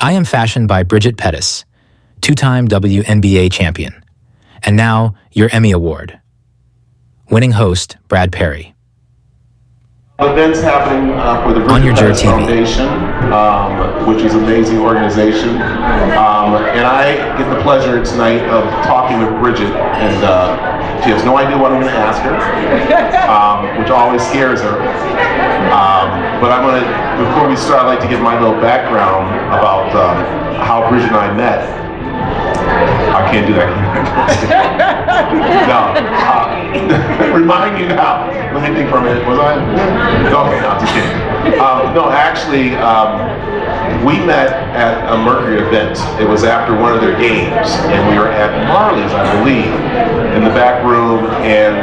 I am fashioned by Bridget Pettis, two-time WNBA champion, and now your Emmy Award. Winning host, Brad Perry. Events happening for the On your Bridget Pettis TV. Foundation, which is an amazing organization. And I get the pleasure tonight of talking with Bridget, and she has no idea what I'm going to ask her, which always scares her. But I'm going to, before we start, I'd like to give my little background about how Bridget and I met. I can't do that. No. Remind you now. Let me think for a minute. Was I? Okay, no, just kidding. No, actually, we met at a Mercury event. It was after one of their games, and we were at Marley's, I believe, in the back room, and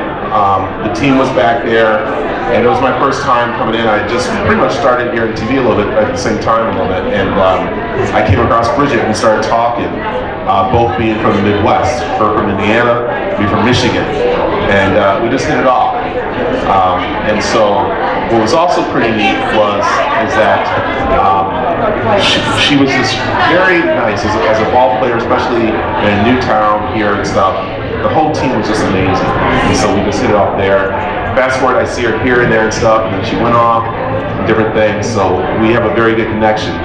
the team was back there, and it was my first time coming in. I just pretty much started here on TV a little bit at the same time a little bit, and I came across Bridget and started talking. Both being from the Midwest, her from Indiana, me from Michigan, and we just hit it off. And so, what was also pretty neat is that she was just very nice as a ball player, especially in a new town here and stuff. The whole team was just amazing, and so we just hit it off there. Fast forward, I see her here and there and stuff, and then she went off, and different things. So we have a very good connection.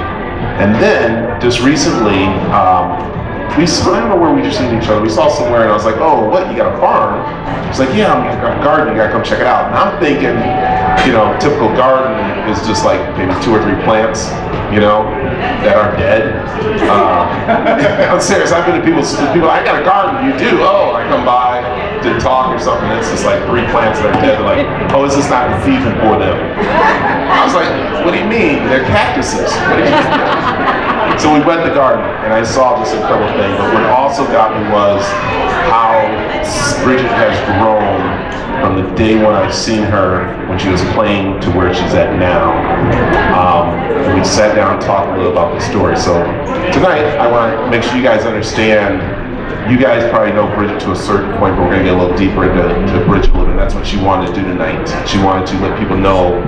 And then just recently. I don't know where we just seen each other. We saw somewhere, and I was like, "Oh, what? You got a farm?" She's like, "Yeah, I got a garden. You gotta come check it out." And I'm thinking, typical garden is just like maybe 2 or 3 plants, that are dead. I'm serious. I've been to people. I got a garden. You do? Oh, I come by to talk or something. It's just like 3 plants that are dead. They're like, "Oh, is this not feeding for them?" I was like, "What do you mean? They're cactuses. What do you mean?" So we went to the garden, and I saw this incredible thing, but what also got me was how Bridget has grown from the day when I've seen her when she was playing to where she's at now. And we sat down and talked a little about the story. So tonight, I want to make sure you guys understand. You guys probably know Bridget to a certain point, but we're going to get a little deeper into Bridget, and that's what she wanted to do tonight. She wanted to let people know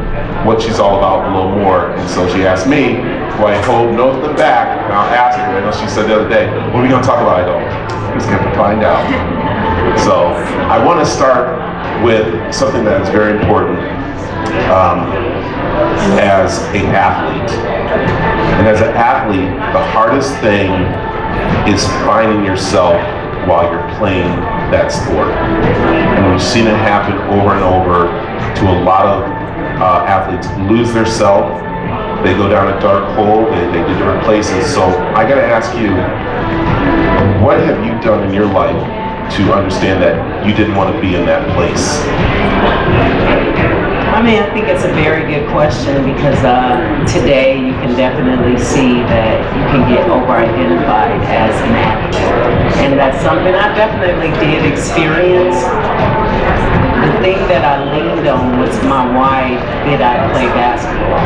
what she's all about a little more, and so she asked me, who I hold no of them back, and I'll ask her. I know she said the other day, what are we going to talk about? I go, I'm just going to find out. So I want to start with something that is very important as an athlete. And as an athlete, the hardest thing is finding yourself while you're playing that sport. And we've seen it happen over and over to a lot of athletes lose their self. They go down a dark hole, they do different places. So I gotta ask you, what have you done in your life to understand that you didn't want to be in that place? I think it's a very good question because today you can definitely see that you can get over-identified as an athlete. And that's something I definitely did experience. The thing that I leaned on was my why did I play basketball.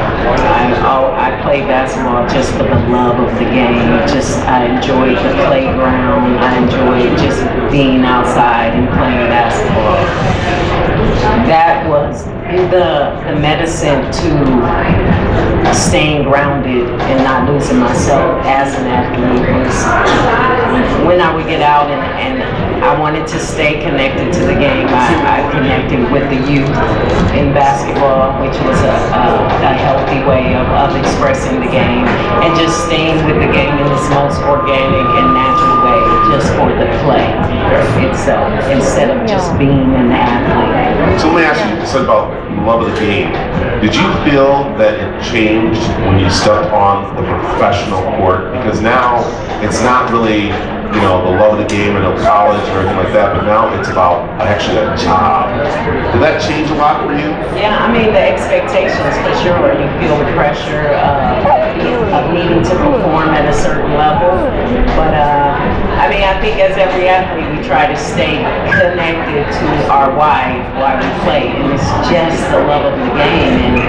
I played basketball just for the love of the game. I enjoyed the playground. I enjoyed just being outside and playing basketball. That was the medicine to staying grounded and not losing myself as an athlete was when I would get out and I wanted to stay connected to the game. I connected with the youth in basketball, which was a healthy way of expressing the game and just staying with the game in its most organic and natural way, just for the play itself instead of just being an athlete. So let me ask you, you said about love of the game. Did you feel that it changed when you stepped on the professional court? Because now it's not really, the love of the game or no college or anything like that, but now it's about actually a job. Did that change a lot for you? Yeah, the expectations for sure. You feel the pressure of needing to perform at a certain level. But I think as every athlete, we try to stay connected to our why we play, and it's just the love of the game,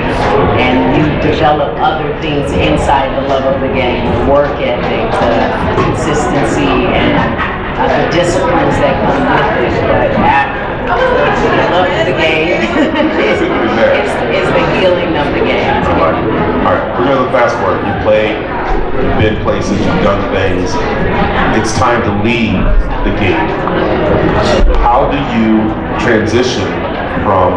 and you develop other things inside the love of the game, the work ethic, the consistency, and the disciplines that come with it. But Love the game. It's the healing of the game. All right, we're going to look fast forward. You play, you've been places, you've done things. It's time to leave the game. How do you transition from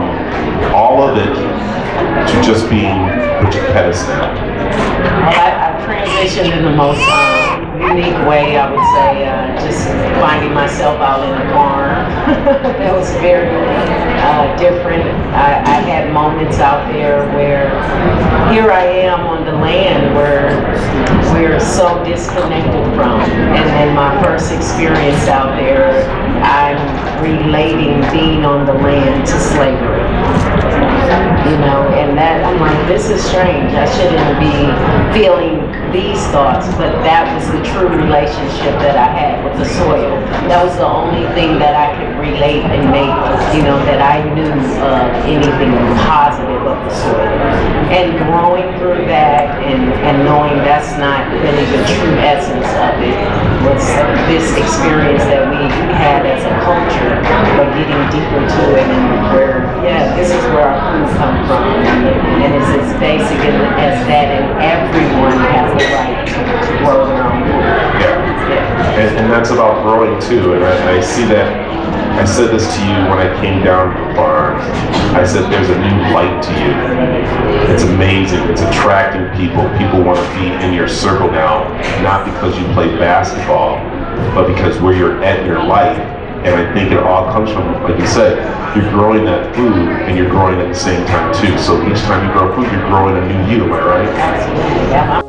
all of it to just being Bridget Pettis now? Well, I've transitioned in the most unique way, I would say, just finding myself out in the farm. That was very different. I had moments out there where here I am on the land where we're so disconnected from. And then my first experience out there, I'm relating being on the land to slavery. You know, and that, I'm like, this is strange. I shouldn't be feeling these thoughts, but that was the true relationship that I had with the soil. That was the only thing that I could relate and make, you know, that I knew of anything positive of the soil. And growing through that and knowing that's not really the true essence of it was this experience that we had as a culture, but getting deeper to it and where, yeah, this is where our food comes from. And it's as basic as that, and everyone has the right to grow their own food. Yeah. And that's about growing too. And I see that. I said this to you when I came down to the farm. I said there's a new light to you. It's amazing. It's attracting people. People want to be in your circle now, not because you play basketball, but because where you're at in your life. And I think it all comes from, like you said, you're growing that food and you're growing at the same time too. So each time you grow food, you're growing a new you, am I right? Absolutely, yeah.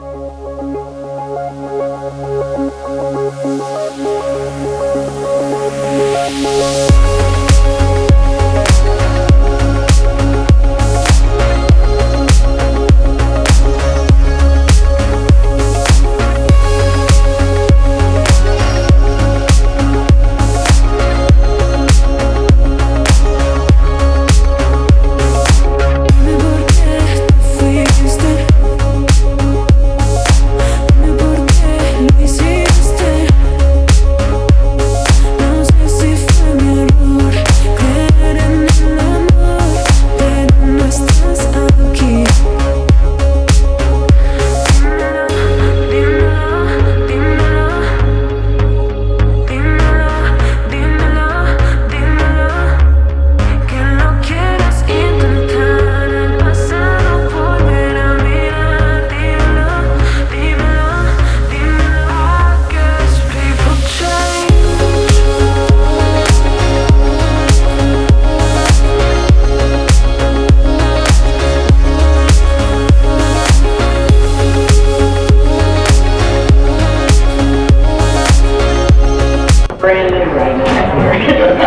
Brand new right now here.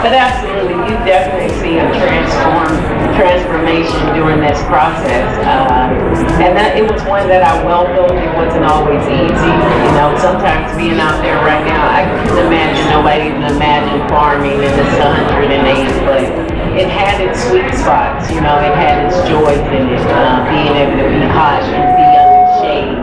But absolutely, you definitely see a transformation during this process. And that it was one that I welcomed. It wasn't always easy. You know, sometimes being out there right now, I couldn't imagine, nobody even imagine farming in this 180, but it had its sweet spots, you know, it had its joys in it, being able to be hot and be under shade.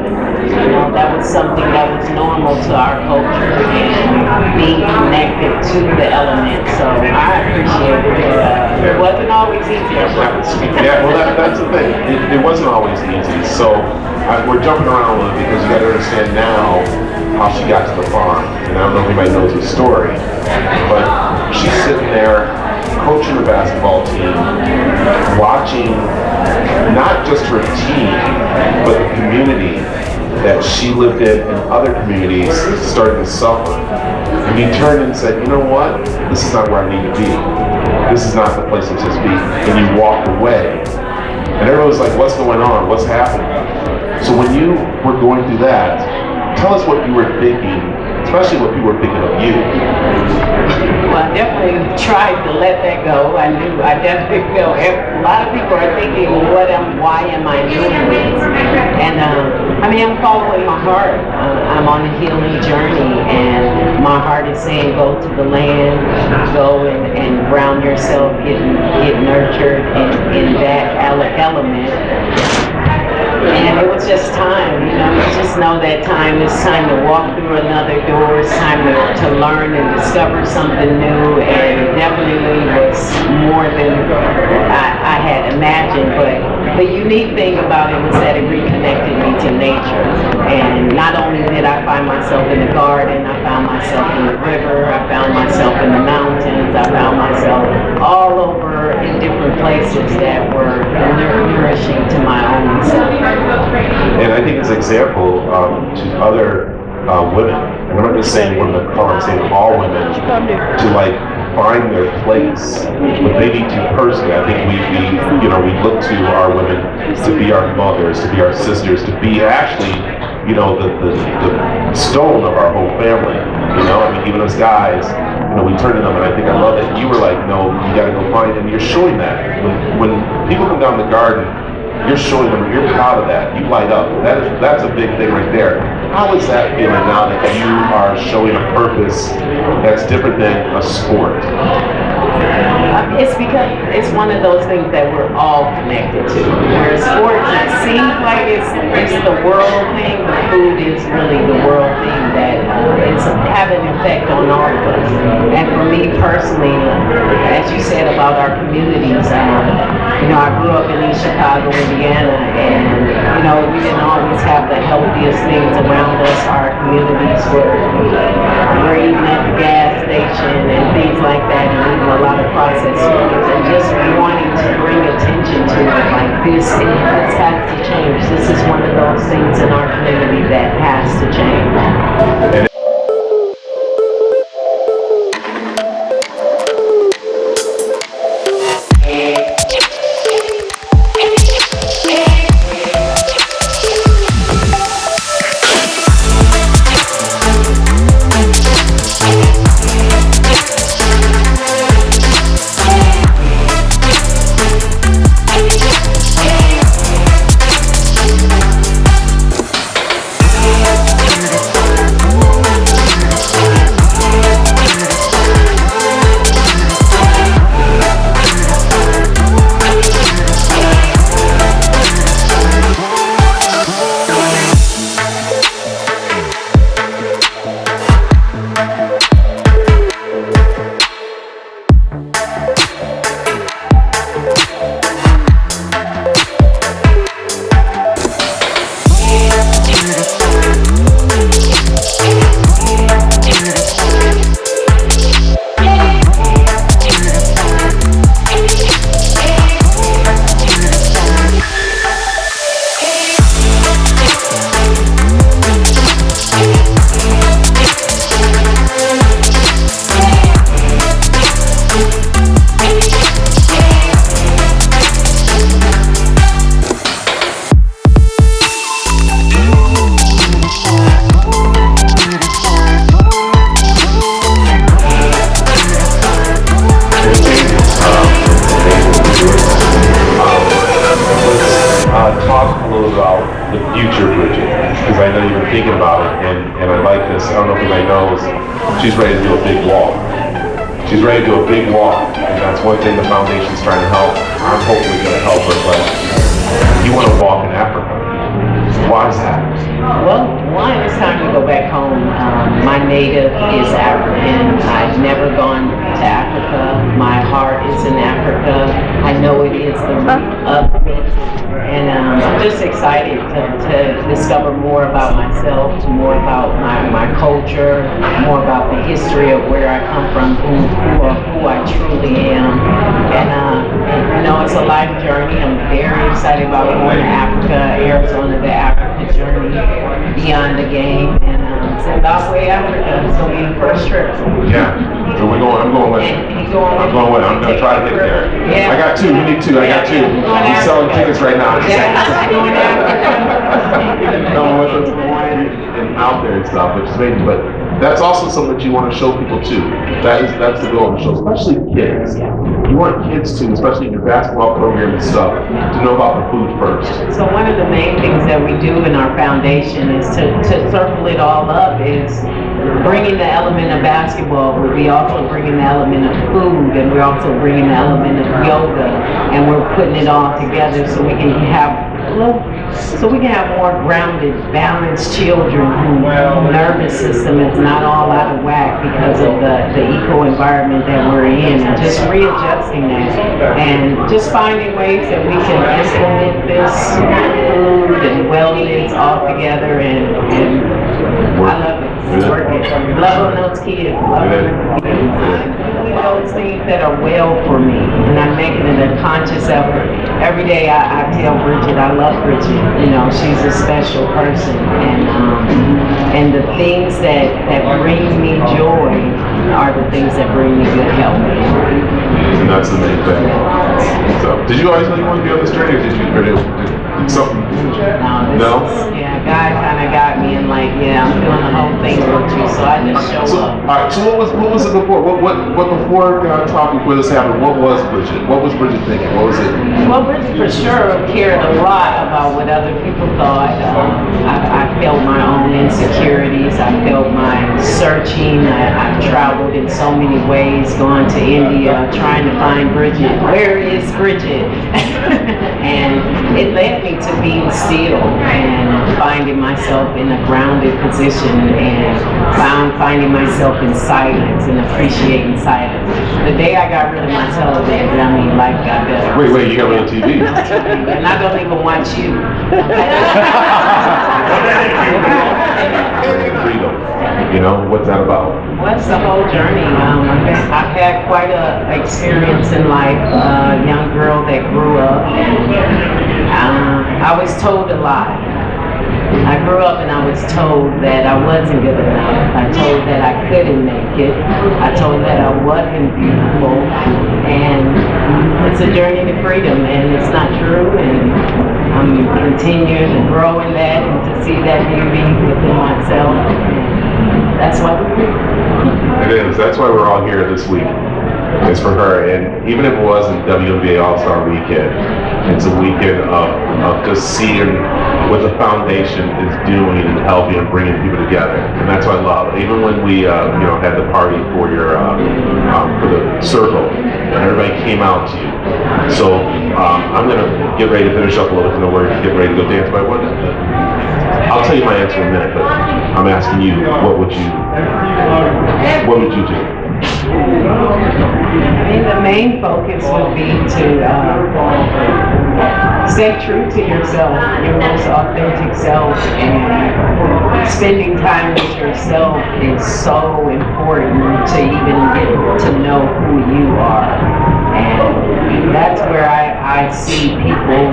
You know, that was something that was normal to our culture and being connected to the elements. So I appreciate it. It wasn't always easy. Yeah, well, that's the thing. It wasn't always easy. So we're jumping around a little because you got to understand now how she got to the farm. And I don't know if anybody knows the story, but she's sitting there coaching the basketball team, watching not just her team, but the community that she lived in and other communities started to suffer. And you turned and said, you know what? This is not where I need to be. This is not the place to just be. And you walked away. And everyone was like, what's going on? What's happening? So when you were going through that, tell us what you were thinking, especially what people were thinking of you. Well, I definitely tried to let that go. I definitely feel a lot of people are thinking, why am I doing this? And I'm following my heart. I'm on a healing journey, and my heart is saying, go to the land, go and ground yourself, get nurtured in that element. And it was just time, you know, you just know that time is time to walk through another door, it's time to learn and discover something new, and definitely was more than I had imagined. But the unique thing about it was that it reconnected me to nature. And not only did I find myself in the garden, I found myself in the river, I found myself in the mountains, I found myself all over in different places that were nourishing to my own self. And I think as an example to other women, and I'm not just saying women of color, I'm saying all women, to like find their place, what they need to personally. I think we look to our women to be our mothers, to be our sisters, to be actually, you know, the stone of our whole family. You know, I mean, even as guys, you know, we turn to them, and I think I love it. You were like, no, you got to go find them. You're showing that when people come down the garden. You're showing them, you're proud of that. You light up. That's a big thing right there. How is that feeling now that you are showing a purpose that's different than a sport? It's because it's one of those things that we're all connected to. Where sports, it seems like it's the world thing. The food is really the world thing that it's having an effect on all of us. And for me personally, as you said about our communities, you know, I grew up in East Chicago, Indiana, and you know, we didn't always have the healthiest things around us. Our communities were eating at the gas station and things like that, and eating a lot of processed foods, and just wanting to bring attention to it like this has to change. This is one of those things in our community that has to change. The future Bridget, because I know you've been thinking about it, and I like this. I don't know if anybody knows, she's ready to do a big walk. She's ready to do a big walk, and that's one thing the foundation's trying to help. I'm hopefully going to help her, but you want to walk in Africa. Why is that? Well, one, it's time to go back home. My native is African. I've never gone to Africa. My heart is in Africa. I know it is the root of me. And I'm just excited to discover more about myself, more about my culture, more about the history of where I come from, who I truly am. And you know, it's a life journey. I'm very excited about going to Africa, Arizona, the Africa journey, beyond the game, and Zimbabwe, Africa. It's going to be the first trip. Yeah, so we're going. I'm going with it. I'm going with it. I'm going to try to get there. Yeah. I got two. You need two. I got two. I'm selling tickets right now. Going with us and out there and stuff, which is amazing. But that's also something that you want to show people too. That's the goal of the show, especially kids. You want kids to, especially in your basketball program and stuff, to know about the food first. So one of the main things that we do in our foundation is to circle it all up is bringing the element of basketball, but we also bringing the element of food, and we're also bringing the element of yoga, and we're putting it all together so we can have so we can have more grounded, balanced children whose nervous system is not all out of whack because of the eco environment that we're in, and just readjusting that and just finding ways that we can implement this food and wellness all together, and I love it. It's working. Love on those kids. Love on those things that are well for me, and I'm making it a conscious effort. Every day I tell Bridget I love Bridget. You know, she's a special person, and the things that bring me joy are the things that bring me good health. And that's the main thing. So, did you always know you wanted to be on this journey, or did something? No? Yeah, God kind of got me and like, yeah, I'm feeling the whole thing with you, so I just show up. All right, so what was it before? What before God talking with us happened? What was Bridget? What was Bridget thinking? What was it? Well, Bridget for sure cared a lot about what other people thought. I felt my own insecurities. I felt my searching. I've traveled in so many ways, gone to India, trying to find Bridget. Where is Bridget? And it led me to being still and finding myself in a grounded position, and finding myself in silence and appreciating silence. The day I got rid of my television, I mean, life got better. Wait, you got rid of TV? And I don't even watch you. Freedom. You know, what's that about? What's the whole journey? I've had quite a experience in life. A young girl that grew up, and I was told a lot. I grew up and I was told that I wasn't good enough. I told that I couldn't make it. I told that I wasn't beautiful. And it's a journey to freedom, and it's not true. And I'm continuing to grow in that and to see that beauty within myself. That's why we're here. It is. That's why we're all here this week. It's for her, and even if it wasn't WNBA All-Star Weekend, it's a weekend of just seeing what the foundation is doing and helping and bringing people together, and that's what I love. Even when we, had the party for your for the circle, and everybody came out to you. So I'm gonna get ready to finish up a little bit, and we're get ready to go dance. But I'll tell you my answer in a minute. But I'm asking you, what would you do? I mean, the main focus would be to stay true to yourself, your most authentic self, and spending time with yourself is so important to even get to know who you are. And that's where I see people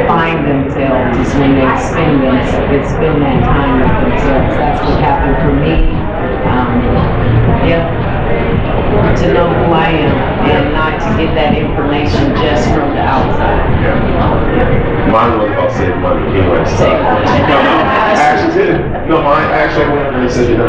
find themselves, is when they spend that time with themselves. That's what happened for me. To know who I am and not to get that information just from the outside. Mine was about saving money. Anyway, Save money. I went and said, you know.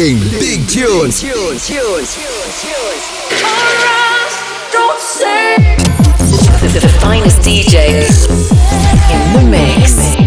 Playing big tunes. The finest DJ in the mix.